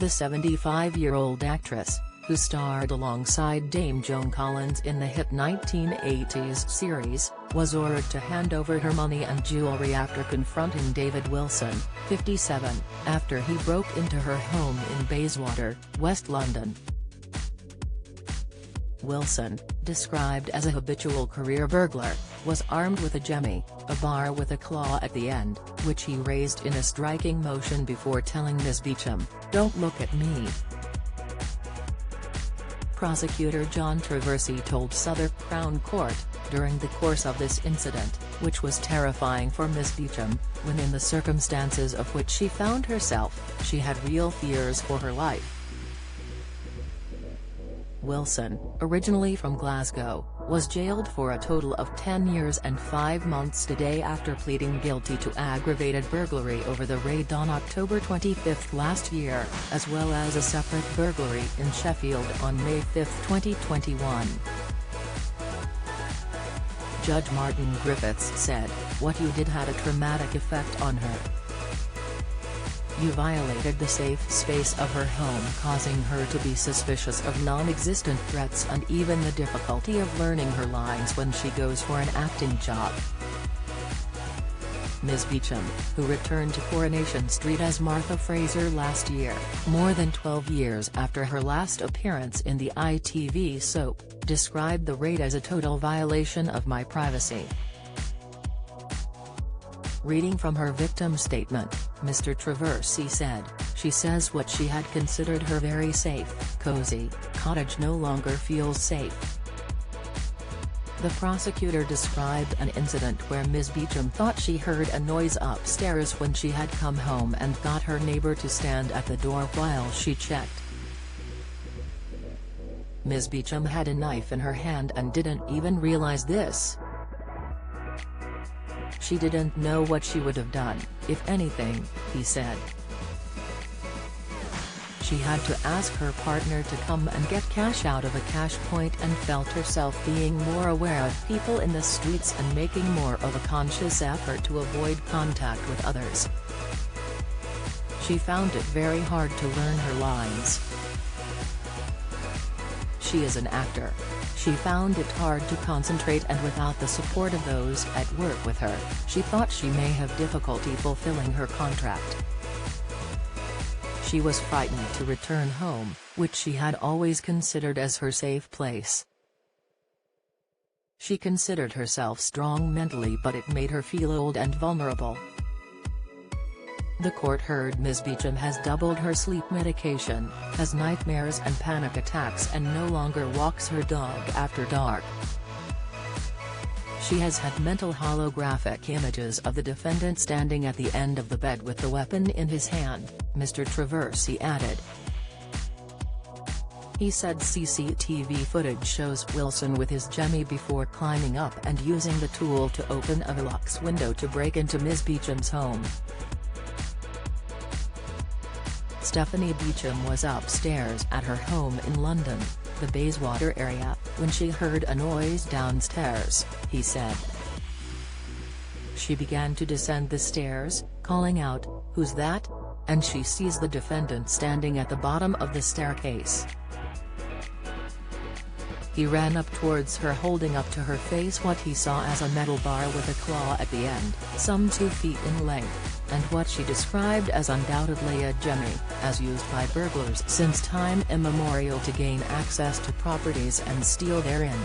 The 75-year-old actress, who starred alongside Dame Joan Collins in the hit 1980s series, was ordered to hand over her money and jewelry after confronting David Wilson, 57, after he broke into her home in Bayswater, West London. Wilson, described as a habitual career burglar, was armed with a jemmy, a bar with a claw at the end, which he raised in a striking motion before telling Ms. Beecham, "Don't look at me." Prosecutor John Traversy told Southwark Crown Court, during the course of this incident, which was terrifying for Ms. Beecham, when in the circumstances of which she found herself, she had real fears for her life. Wilson, originally from Glasgow, was jailed for a total of 10 years and 5 months today after pleading guilty to aggravated burglary over the raid on October 25 last year, as well as a separate burglary in Sheffield on May 5, 2021. Judge Martin Griffiths said, "What you did had a traumatic effect on her. You violated the safe space of her home, causing her to be suspicious of non-existent threats and even the difficulty of learning her lines when she goes for an acting job." Ms. Beecham, who returned to Coronation Street as Martha Fraser last year, more than 12 years after her last appearance in the ITV soap, described the raid as a total violation of my privacy. Reading from her victim's statement, Mr. Traversy said, "She says what she had considered her very safe, cozy cottage no longer feels safe." The prosecutor described an incident where Ms. Beecham thought she heard a noise upstairs when she had come home and got her neighbor to stand at the door while she checked. Ms. Beecham had a knife in her hand and didn't even realize this. She didn't know what she would have done, if anything, he said. She had to ask her partner to come and get cash out of a cash point and felt herself being more aware of people in the streets and making more of a conscious effort to avoid contact with others. She found it very hard to learn her lines. She is an actor. She found it hard to concentrate, and without the support of those at work with her, she thought she may have difficulty fulfilling her contract. She was frightened to return home, which she had always considered as her safe place. She considered herself strong mentally, but it made her feel old and vulnerable. The court heard Ms. Beecham has doubled her sleep medication, has nightmares and panic attacks, and no longer walks her dog after dark. She has had mental holographic images of the defendant standing at the end of the bed with the weapon in his hand, Mr. Traversy added. He said CCTV footage shows Wilson with his jemmy before climbing up and using the tool to open a Velux window to break into Ms. Beecham's home. Stephanie Beecham was upstairs at her home in London, the Bayswater area, when she heard a noise downstairs, he said. She began to descend the stairs, calling out, "Who's that?" and she sees the defendant standing at the bottom of the staircase. He ran up towards her, holding up to her face what he saw as a metal bar with a claw at the end, some 2 feet in length, and what she described as undoubtedly a jemmy, as used by burglars since time immemorial to gain access to properties and steal therein.